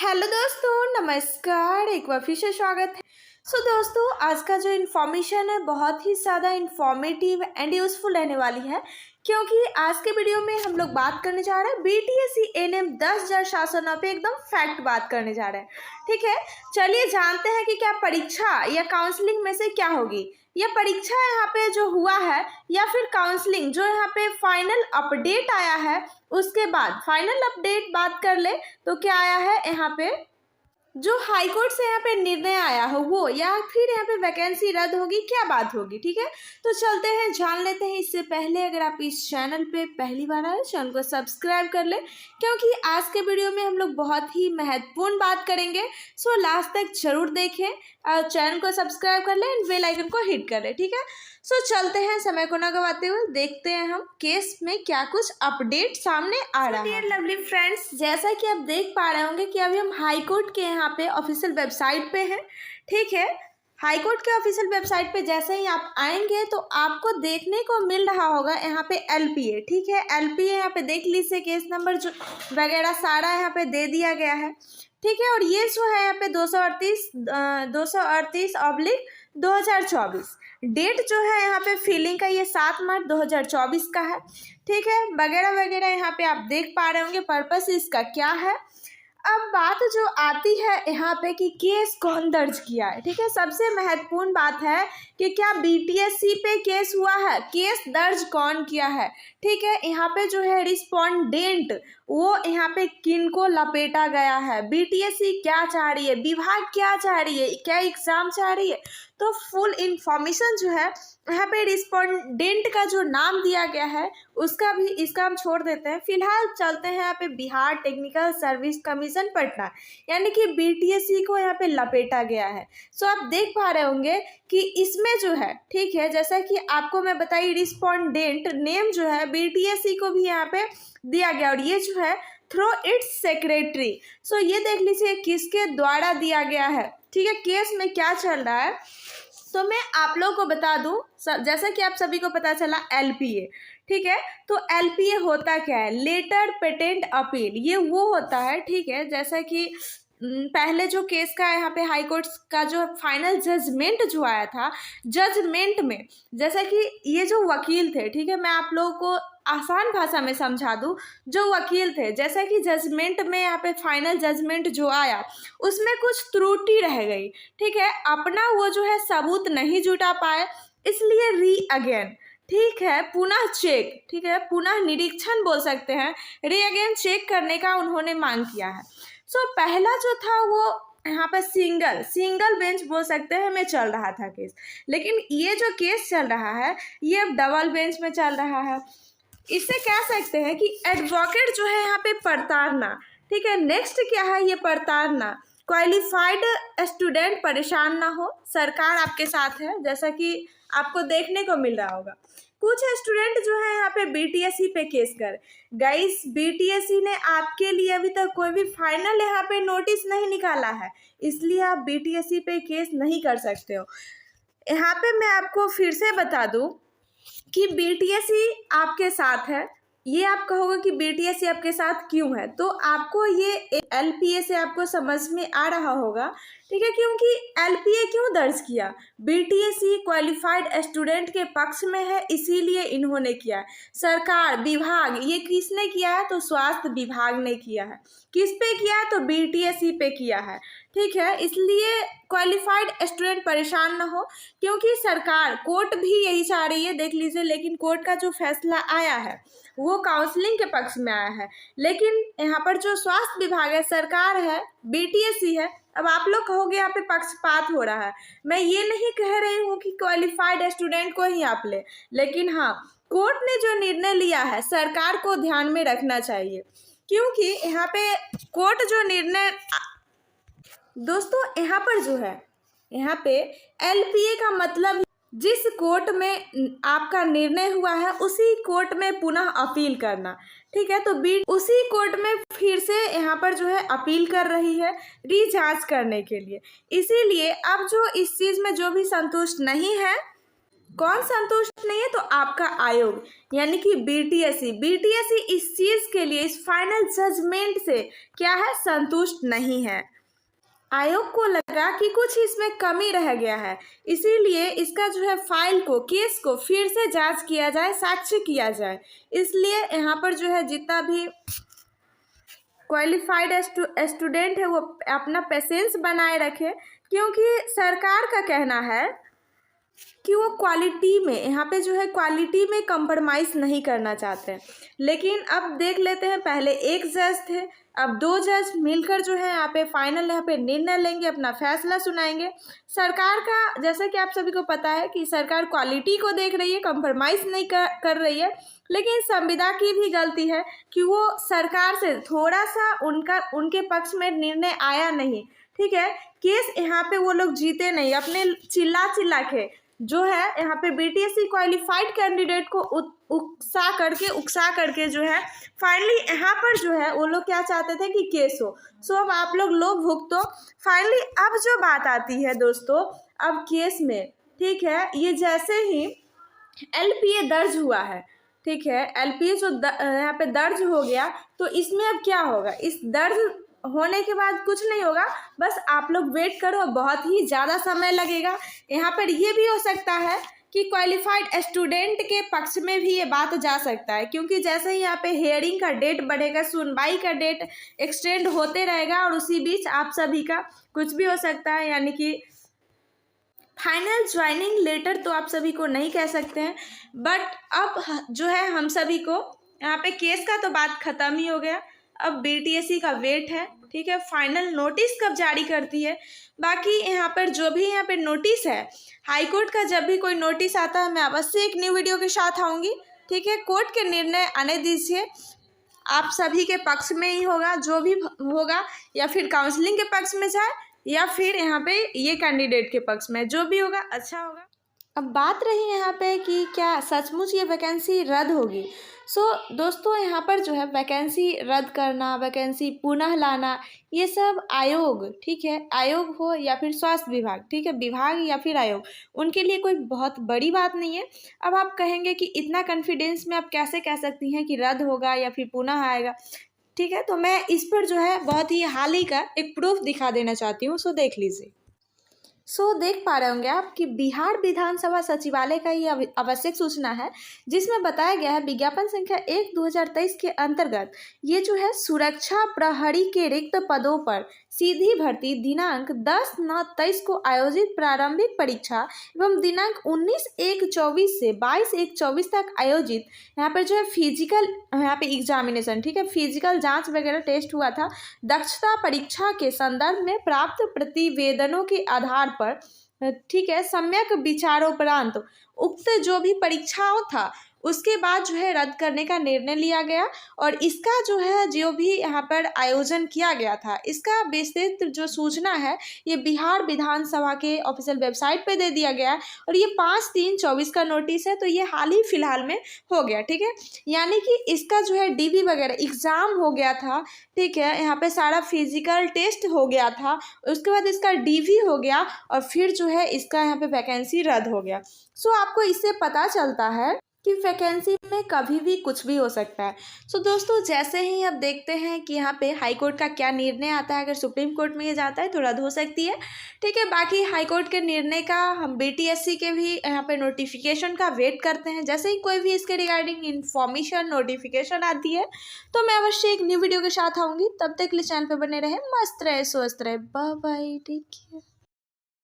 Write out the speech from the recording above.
Hello दोस्तों, नमस्कार। एक बार फिर से स्वागत है। दोस्तों, आज का जो इन्फॉर्मेशन है बहुत ही ज़्यादा इन्फॉर्मेटिव एंड यूज़फुल रहने वाली है, क्योंकि आज के वीडियो में हम लोग बात करने जा रहे हैं बीटीएससी एनएम 10,709 पे एकदम फैक्ट बात करने जा रहे हैं। ठीक है, चलिए जानते हैं कि क्या परीक्षा या काउंसलिंग में से क्या होगी। यह परीक्षा यहाँ पे जो हुआ है या फिर काउंसलिंग जो यहाँ पे फाइनल अपडेट आया है, उसके बाद फाइनल अपडेट बात कर ले तो क्या आया है यहाँ पे, जो हाई कोर्ट से यहाँ पे निर्णय आया हो वो, या फिर यहाँ पे वैकेंसी रद्द होगी, क्या बात होगी। ठीक है, तो चलते हैं जान लेते हैं। इससे पहले अगर आप इस चैनल पे पहली बार आए, चैनल को सब्सक्राइब कर ले, क्योंकि आज के वीडियो में हम लोग बहुत ही महत्वपूर्ण बात करेंगे। लास्ट तक जरूर देखें और चैनल को सब्सक्राइब कर ले एंड बेल आइकन को हिट कर ले। ठीक है, चलते हैं, समय को ना गवाते हुए देखते हैं हम केस में क्या कुछ अपडेट सामने आ रहा है। लवली फ्रेंड्स, जैसा कि आप देख पा रहे होंगे कि अभी हम हाई कोर्ट के यहाँ पे ऑफिशियल वेबसाइट पे हैं। ठीक है, हाई कोर्ट के ऑफिशियल वेबसाइट पे जैसे ही आप आएंगे तो आपको देखने को मिल रहा होगा यहाँ पे एलपीए। ठीक है, एलपीए यहाँ पे देख लीजिए, केस नंबर जो वगैरह सारा यहाँ पे दे दिया गया है। ठीक है, और ये जो है यहाँ पे 238/2024 डेट जो है यहाँ पे फिलिंग का, ये 7 मार्च 2024 का है। ठीक है, वगैरह वगैरह यहाँ पे आप देख पा रहे होंगे पर्पस इसका क्या है। अब बात जो आती है यहाँ पे कि केस कौन दर्ज किया है। ठीक है, सबसे महत्वपूर्ण बात है कि क्या बीटीएससी पे केस हुआ है, केस दर्ज कौन किया है। ठीक है, यहाँ पे जो है रिस्पोंडेंट वो यहाँ पे किन को लपेटा गया है, बीटीएससी क्या चाह रही है, विभाग क्या चाह रही है, क्या एग्जाम चाह रही है। तो फुल इंफॉर्मेशन जो है यहाँ पे रिस्पोंडेंट का जो नाम दिया गया है उसका भी, इसका हम छोड़ देते हैं। फिलहाल चलते हैं यहाँ पे Bihar technical service commission Patna, यानी कि बीटीएससी को यहाँ पे लपेटा गया है। आप देख पा रहे होंगे कि इसमें जो है, ठीक है, जैसा कि आपको मैं बताई, रिस्पोंडेंट नेम जो है बीटीएससी को भी यहाँ पे दिया गया, और ये जो है थ्रू इट्स सेक्रेटरी। ये देख लीजिए किसके द्वारा दिया गया है। ठीक है, केस में क्या चल रहा है तो मैं आप लोगों को बता दूं, जैसा कि आप सभी को पता चला एलपीए। ठीक है, तो एलपीए होता क्या है, लेटर पेटेंट अपील, ये वो होता है। ठीक है, जैसा कि पहले जो केस का यहाँ पे हाई कोर्ट का जो फाइनल जजमेंट जो आया था, जजमेंट में जैसा कि ये जो वकील थे, ठीक है, मैं आप लोगों को आसान भाषा में समझा दूं, जो वकील थे, जैसा कि जजमेंट में यहाँ पे फाइनल जजमेंट जो आया उसमें कुछ त्रुटि रह गई। ठीक है, अपना वो जो है सबूत नहीं जुटा पाए, इसलिए री अगेन, ठीक है, पुनः चेक, ठीक है, पुनः निरीक्षण बोल सकते हैं, री अगेन चेक करने का उन्होंने मांग किया है। पहला जो था वो यहाँ पर सिंगल बेंच बोल सकते हैं में चल रहा था केस, लेकिन ये जो केस चल रहा है ये अब डबल बेंच में चल रहा है। इससे कह सकते हैं कि एडवोकेट जो है यहाँ पे पड़तालना। ठीक है, नेक्स्ट क्या है, ये पड़तालना, क्वालिफाइड स्टूडेंट परेशान ना हो, सरकार आपके साथ है, जैसा कि आपको देखने को मिल रहा होगा। कुछ स्टूडेंट जो है यहाँ पे बीटीएससी पे केस कर, गाइस बीटीएससी ने आपके लिए अभी तक कोई भी फाइनल यहाँ पे नोटिस नहीं निकाला है, इसलिए आप बीटीएससी पे केस नहीं कर सकते हो। यहाँ पे मैं आपको फिर से बता दूं कि बीटीएससी आपके साथ है। ये आप कहोगे कि बीटीएससी आपके साथ क्यों है, तो आपको ये एलपीए से आपको समझ में आ रहा होगा। ठीक है, क्योंकि एलपीए क्यों दर्ज किया, बीटीएससी क्वालिफाइड स्टूडेंट के पक्ष में है, इसीलिए इन्होंने किया है। सरकार, विभाग, ये किसने किया है, तो स्वास्थ्य विभाग ने किया है। किस पे किया है, तो बीटीएससी पे किया है। ठीक है, इसलिए क्वालिफाइड स्टूडेंट परेशान ना हो, क्योंकि सरकार, कोर्ट भी यही चाह रही है, देख लीजिए, लेकिन कोर्ट का जो फैसला आया है वो काउंसलिंग के पक्ष में आया है, लेकिन यहाँ पर जो स्वास्थ्य विभाग है, सरकार है, बीटीएससी है। अब आप लोग कहोगे यहाँ पे पक्षपात हो रहा है, मैं ये नहीं कह रही हूँ कि क्वालिफाइड स्टूडेंट को ही आप ले, लेकिन हाँ, कोर्ट ने जो निर्णय लिया है सरकार को ध्यान में रखना चाहिए, क्योंकि यहाँ पे कोर्ट जो निर्णय, दोस्तों यहाँ पर जो है, यहाँ पे एलपीए का मतलब जिस कोर्ट में आपका निर्णय हुआ है उसी कोर्ट में पुनः अपील करना। ठीक है, तो उसी कोर्ट में फिर से यहाँ पर जो है अपील कर रही है री जांच करने के लिए। इसीलिए अब जो इस चीज़ में जो भी संतुष्ट नहीं है, कौन संतुष्ट नहीं है? तो आपका आयोग यानी कि बीटीएससी इस चीज के लिए, इस फाइनल जजमेंट से क्या है, संतुष्ट नहीं है। आयोग को लगा कि कुछ इसमें कमी रह गया है, इसीलिए इसका जो है फाइल को, केस को फिर से जांच किया जाए, साक्ष्य किया जाए। इसलिए यहाँ पर जो है जितना भी क्वालिफाइड स्टूडेंट है वो अपना पेशेंस बनाए रखे, क्योंकि सरकार का कहना है कि वो क्वालिटी में, यहाँ पे जो है क्वालिटी में कंप्रोमाइज़ नहीं करना चाहते हैं। लेकिन अब देख लेते हैं, पहले एक जज थे, अब 2 जज मिलकर जो है यहाँ पे फाइनल यहाँ पे निर्णय लेंगे, अपना फैसला सुनाएंगे। सरकार का, जैसा कि आप सभी को पता है कि सरकार क्वालिटी को देख रही है, कंप्रोमाइज़ नहीं कर रही है। लेकिन संविदा की भी गलती है कि वो सरकार से थोड़ा सा उनके पक्ष में निर्णय आया नहीं। ठीक है, केस यहाँ पे वो लोग जीते नहीं, अपने चिल्ला के जो है यहाँ पे बीटीएससी क्वालिफाइड कैंडिडेट को उकसा करके जो है फाइनली यहाँ पर जो है वो लोग क्या चाहते थे कि केस हो। सो अब आप लोग भुगतो। फाइनली अब जो बात आती है दोस्तों, अब केस में, ठीक है, ये जैसे ही एलपीए दर्ज हुआ है, ठीक है, एलपीए जो यहाँ पे दर्ज हो गया, तो इसमें अब क्या होगा, इस दर्ज होने के बाद कुछ नहीं होगा, बस आप लोग वेट करो, बहुत ही ज़्यादा समय लगेगा। यहाँ पर ये भी हो सकता है कि क्वालिफाइड स्टूडेंट के पक्ष में भी ये बात जा सकता है, क्योंकि जैसे ही यहाँ पे हेयरिंग का डेट बढ़ेगा, सुनवाई का डेट एक्सटेंड होते रहेगा, और उसी बीच आप सभी का कुछ भी हो सकता है, यानी कि फाइनल ज्वाइनिंग लेटर तो आप सभी को नहीं कह सकते हैं, बट अब जो है हम सभी को यहाँ पे केस का तो बात ख़त्म ही हो गया। अब बीटीएससी का वेट है, ठीक है, फाइनल नोटिस कब जारी करती है। बाकी यहाँ पर जो भी यहाँ पे नोटिस है, हाई कोर्ट का जब भी कोई नोटिस आता है मैं अवश्य एक न्यू वीडियो के साथ आऊँगी। ठीक है, कोर्ट के निर्णय आने दीजिए, आप सभी के पक्ष में ही होगा जो भी होगा, या फिर काउंसलिंग के पक्ष में जाए, या फिर यहाँ पे ये कैंडिडेट के पक्ष में, जो भी होगा अच्छा होगा। अब बात रही यहाँ पे कि क्या सचमुच ये वैकेंसी रद्द होगी। सो दोस्तों, यहाँ पर जो है वैकेंसी रद्द करना, वैकेंसी पुनः लाना, ये सब आयोग, ठीक है, आयोग हो या फिर स्वास्थ्य विभाग, ठीक है, विभाग या फिर आयोग, उनके लिए कोई बहुत बड़ी बात नहीं है। अब आप कहेंगे कि इतना कॉन्फिडेंस में आप कैसे कह सकती हैं कि रद्द होगा या फिर पुनः आएगा। ठीक है, तो मैं इस पर जो है बहुत ही हाल ही का एक प्रूफ दिखा देना चाहती हूँ, सो देख लीजिए। सो देख पा रहे होंगे आप कि बिहार विधानसभा सचिवालय का ये आवश्यक सूचना है, जिसमें बताया गया है विज्ञापन संख्या 1/2023 के अंतर्गत ये जो है सुरक्षा प्रहरी के रिक्त पदों पर सीधी भर्ती दिनांक 10/9/23 को आयोजित प्रारंभिक परीक्षा एवं दिनांक 19/1/24 से 22/1/24 तक आयोजित यहाँ पर जो है फिजिकल, यहाँ पे एग्जामिनेशन, ठीक है, फिजिकल जांच वगैरह टेस्ट हुआ था, दक्षता परीक्षा के संदर्भ में प्राप्त प्रतिवेदनों के आधार पर, ठीक है, सम्यक विचारोपरांत उक्त जो भी परीक्षाओं था उसके बाद जो है रद्द करने का निर्णय लिया गया। और इसका जो है जो भी यहाँ पर आयोजन किया गया था, इसका विस्तृत जो सूचना है ये बिहार विधानसभा के ऑफिशियल वेबसाइट पे दे दिया गया है, और ये 5/3/24 का नोटिस है, तो ये हाल ही फिलहाल में हो गया। ठीक है, यानी कि इसका जो है डीवी वगैरह एग्ज़ाम हो गया था, ठीक है, यहाँ पे सारा फिजिकल टेस्ट हो गया था, उसके बाद इसका डीवी हो गया, और फिर जो है इसका यहाँ पे वैकेंसी रद्द हो गया। सो आपको इससे पता चलता है कि वैकेंसी में कभी भी कुछ भी हो सकता है। सो दोस्तों, जैसे ही अब देखते हैं कि यहाँ पे हाई कोर्ट का क्या निर्णय आता है, अगर सुप्रीम कोर्ट में ये जाता है तो रद्द हो सकती है। ठीक है, बाकी हाई कोर्ट के निर्णय का हम बीटीएससी के भी यहाँ पे नोटिफिकेशन का वेट करते हैं। जैसे ही कोई भी इसके रिगार्डिंग इन्फॉर्मेशन नोटिफिकेशन आती है तो मैं अवश्य एक न्यू वीडियो के साथ आऊँगी। तब तक के लिए चैनल पर बने रहे, मस्त रहे, स्वस्थ रहे, बाय बाय, टेक केयर।